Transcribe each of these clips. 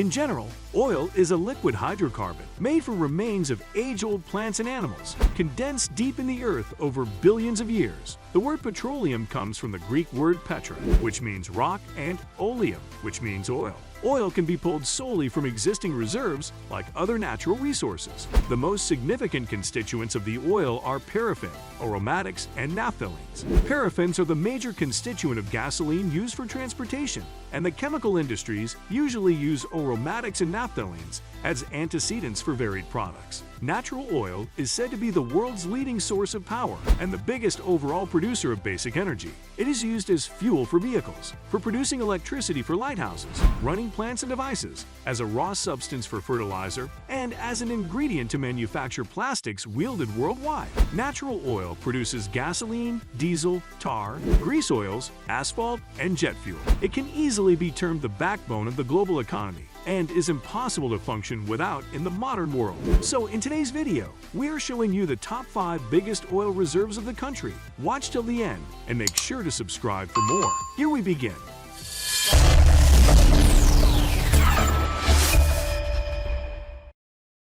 In general, oil is a liquid hydrocarbon made from remains of age-old plants and animals, condensed deep in the earth over billions of years. The word petroleum comes from the Greek word petra, which means rock, and oleum, which means oil. Oil can be pulled solely from existing reserves like other natural resources. The most significant constituents of the oil are paraffin, aromatics, and naphthalenes. Paraffins are the major constituent of gasoline used for transportation, and the chemical industries usually use aromatics and naphthalenes as antecedents for varied products. Natural oil is said to be the world's leading source of power and the biggest overall producer of basic energy. It is used as fuel for vehicles, for producing electricity for lighthouses, running plants and devices, as a raw substance for fertilizer, and as an ingredient to manufacture plastics wielded worldwide. Natural oil produces gasoline, diesel, tar, grease oils, asphalt, and jet fuel. It can easily be termed the backbone of the global economy and is impossible to function without in the modern world. So in today's video, we are showing you the top 5 biggest oil reserves of the country. Watch till the end and make sure to subscribe for more. Here we begin.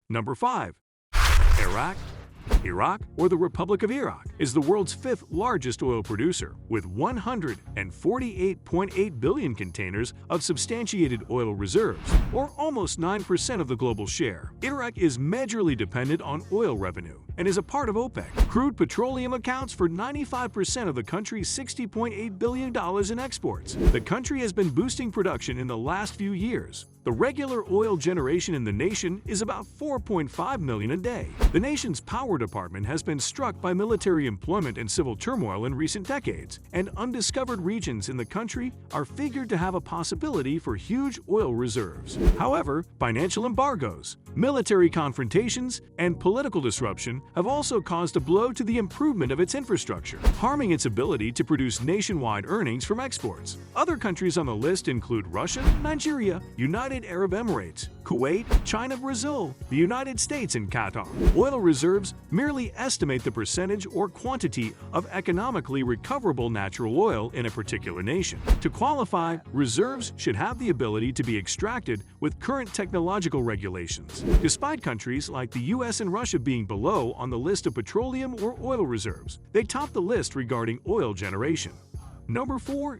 Number 5. Iraq, or the Republic of Iraq, is the world's 5th largest oil producer, with 148.8 billion containers of substantiated oil reserves, or almost 9% of the global share. Iraq is majorly dependent on oil revenue and is a part of OPEC. Crude petroleum accounts for 95% of the country's $60.8 billion in exports. The country has been boosting production in the last few years. The regular oil generation in the nation is about 4.5 million a day. The nation's power department has been struck by military employment and civil turmoil in recent decades, and undiscovered regions in the country are figured to have a possibility for huge oil reserves. However, financial embargoes, military confrontations, and political disruption have also caused a blow to the improvement of its infrastructure, harming its ability to produce nationwide earnings from exports. Other countries on the list include Russia, Nigeria, United Arab Emirates, Kuwait, China, Brazil, the United States, and Qatar. Oil reserves merely estimate the percentage or quantity of economically recoverable natural oil in a particular nation. To qualify, reserves should have the ability to be extracted with current technological regulations. Despite countries like the US and Russia being below on the list of petroleum or oil reserves, they top the list regarding oil generation. Number 4.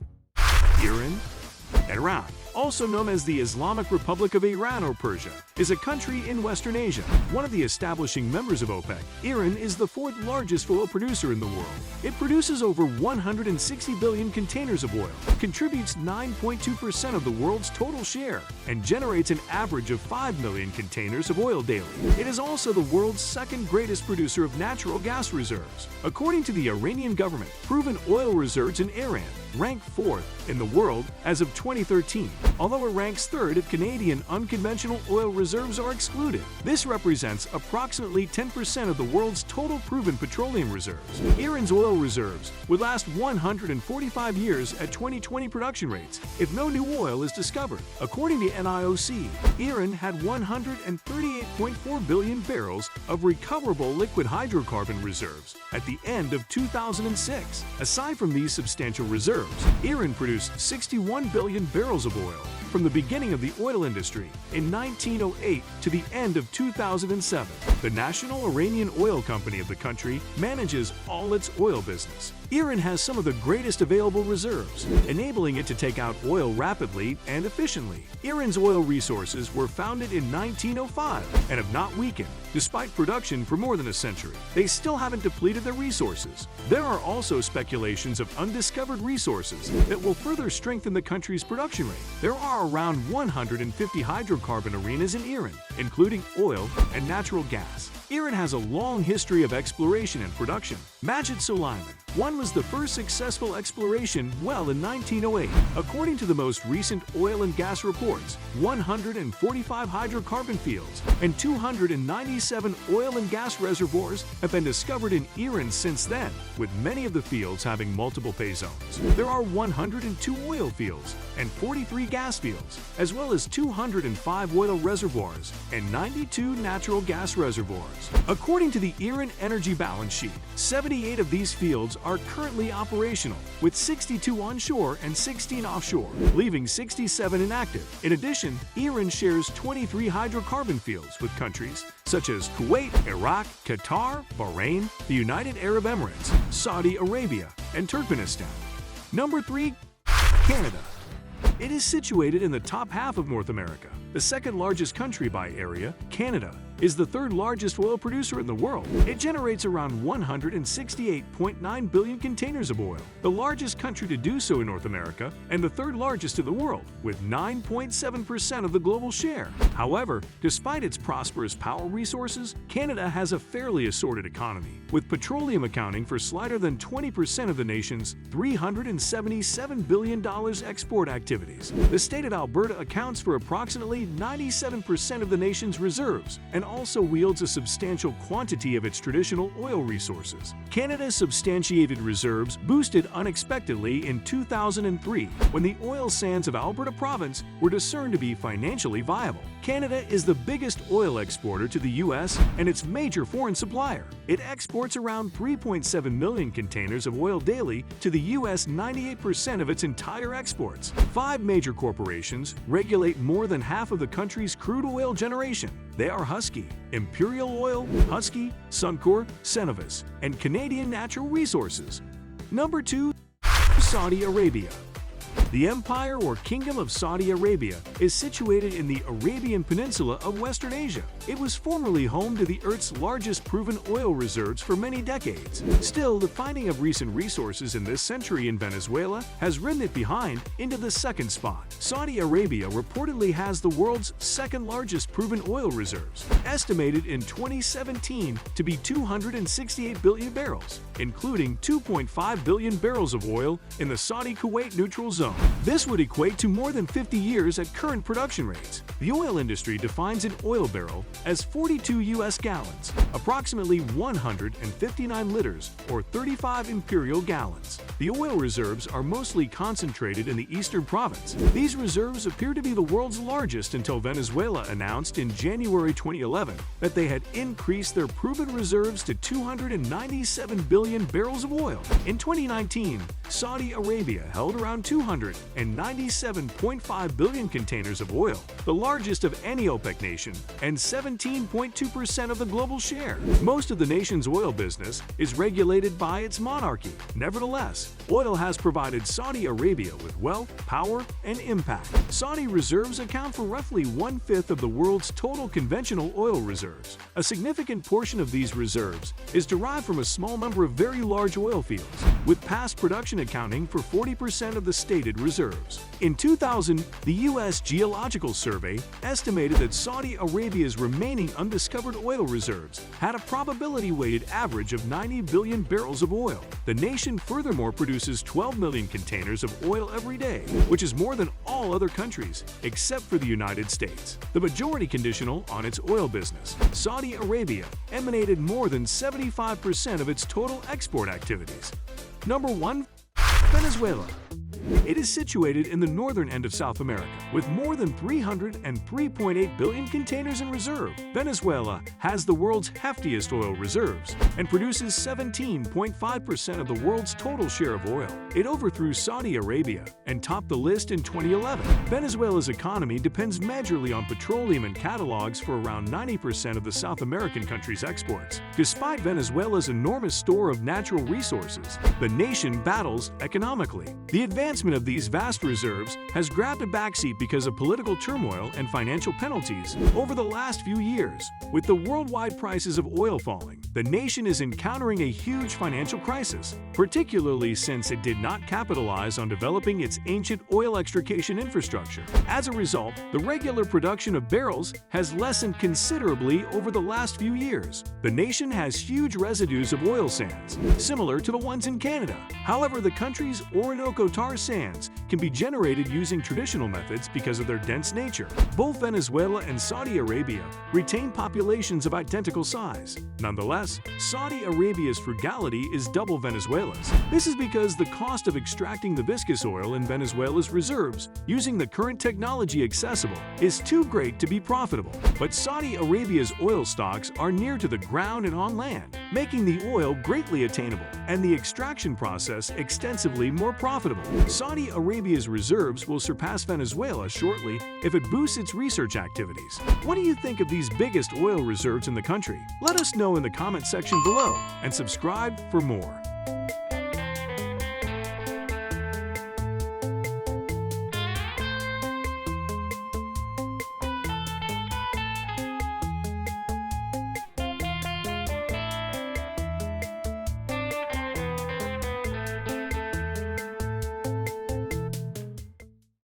Iran, also known as the Islamic Republic of Iran or Persia, is a country in Western Asia. One of the establishing members of OPEC, Iran is the 4th largest oil producer in the world. It produces over 160 billion containers of oil, contributes 9.2% of the world's total share, and generates an average of 5 million containers of oil daily. It is also the world's 2nd greatest producer of natural gas reserves. According to the Iranian government, proven oil reserves in Iran rank 4th in the world as of 2013, although it ranks 3rd if Canadian unconventional oil reserves are excluded. This represents approximately 10% of the world's total proven petroleum reserves. Iran's oil reserves would last 145 years at 2020 production rates if no new oil is discovered. According to NIOC, Iran had 138.4 billion barrels of recoverable liquid hydrocarbon reserves at the end of 2006. Aside from these substantial reserves, Iran produced 61 billion barrels of oil from the beginning of the oil industry in 1908 to the end of 2007. The National Iranian Oil Company of the country manages all its oil business. Iran has some of the greatest available reserves, enabling it to take out oil rapidly and efficiently. Iran's oil resources were founded in 1905 and have not weakened. Despite production for more than a century, they still haven't depleted their resources. There are also speculations of undiscovered resources that will further strengthen the country's production rate. There are around 150 hydrocarbon arenas in Iran, including oil and natural gas. Iran has a long history of exploration and production. Majid Soleiman, one was the first successful exploration well in 1908. According to the most recent oil and gas reports, 145 hydrocarbon fields and 297 oil and gas reservoirs have been discovered in Iran since then, with many of the fields having multiple pay zones. There are 102 oil fields and 43 gas fields, as well as 205 oil reservoirs and 92 natural gas reservoirs. reservoirs. According to the IRIN Energy Balance Sheet, 78 of these fields are currently operational, with 62 onshore and 16 offshore, leaving 67 inactive. In addition, IRIN shares 23 hydrocarbon fields with countries such as Kuwait, Iraq, Qatar, Bahrain, the United Arab Emirates, Saudi Arabia, and Turkmenistan. Number 3. Canada. It is situated in the top half of North America. The second largest country by area, Canada is the third largest oil producer in the world. It generates around 168.9 billion containers of oil, the largest country to do so in North America and the third largest in the world, with 9.7% of the global share. However, despite its prosperous power resources, Canada has a fairly assorted economy, with petroleum accounting for slighter than 20% of the nation's $377 billion export activities. The state of Alberta accounts for approximately 97% of the nation's reserves and also wields a substantial quantity of its traditional oil resources. Canada's substantiated reserves boosted unexpectedly in 2003 when the oil sands of Alberta Province were discerned to be financially viable. Canada is the biggest oil exporter to the U.S. and its major foreign supplier. It exports around 3.7 million containers of oil daily to the U.S. 98% of its entire exports. 5 major corporations regulate more than half of the country's crude oil generation. They are Husky, Imperial Oil, Husky, Suncor, Cenovus, and Canadian Natural Resources. Number 2. Saudi Arabia. The Empire or Kingdom of Saudi Arabia is situated in the Arabian Peninsula of Western Asia. It was formerly home to the Earth's largest proven oil reserves for many decades. Still, the finding of recent resources in this century in Venezuela has ridden it behind into the second spot. Saudi Arabia reportedly has the world's second largest proven oil reserves, estimated in 2017 to be 268 billion barrels, including 2.5 billion barrels of oil in the Saudi-Kuwait neutral zone. This would equate to more than 50 years at current production rates. The oil industry defines an oil barrel as 42 U.S. gallons, approximately 159 liters or 35 imperial gallons. The oil reserves are mostly concentrated in the eastern province. These reserves appear to be the world's largest until Venezuela announced in January 2011 that they had increased their proven reserves to 297 billion barrels of oil. In 2019, Saudi Arabia held around 297.5 billion containers of oil, the largest of any OPEC nation, and 17.2% of the global share. Most of the nation's oil business is regulated by its monarchy. Nevertheless, oil has provided Saudi Arabia with wealth, power, and impact. Saudi reserves account for roughly 1/5 of the world's total conventional oil reserves. A significant portion of these reserves is derived from a small number of very large oil fields, with past production accounting for 40% of the stated reserves. In 2000, the U.S. Geological Survey estimated that Saudi Arabia's remaining undiscovered oil reserves had a probability-weighted average of 90 billion barrels of oil. The nation furthermore produces 12 million containers of oil every day, which is more than all other countries, except for the United States, the majority conditional on its oil business. Saudi Arabia emanated more than 75% of its total export activities. Number 1. Venezuela. It is situated in the northern end of South America, with more than 303.8 billion containers in reserve. Venezuela has the world's heftiest oil reserves and produces 17.5% of the world's total share of oil. It overthrew Saudi Arabia and topped the list in 2011. Venezuela's economy depends majorly on petroleum and catalogs for around 90% of the South American country's exports. Despite Venezuela's enormous store of natural resources, the nation battles economically. The advancement of these vast reserves has grabbed a backseat because of political turmoil and financial penalties over the last few years. With the worldwide prices of oil falling, the nation is encountering a huge financial crisis, particularly since it did not capitalize on developing its ancient oil extraction infrastructure. As a result, the regular production of barrels has lessened considerably over the last few years. The nation has huge residues of oil sands, similar to the ones in Canada. However, the country's Orinoco tar sands can be generated using traditional methods because of their dense nature. Both Venezuela and Saudi Arabia retain populations of identical size. Nonetheless, Nevertheless, Saudi Arabia's frugality is double Venezuela's. This is because the cost of extracting the viscous oil in Venezuela's reserves, using the current technology accessible, is too great to be profitable. But Saudi Arabia's oil stocks are near to the ground and on land, making the oil greatly attainable and the extraction process extensively more profitable. Saudi Arabia's reserves will surpass Venezuela shortly if it boosts its research activities. What do you think of these biggest oil reserves in the country? Let us know in the comment section below and subscribe for more.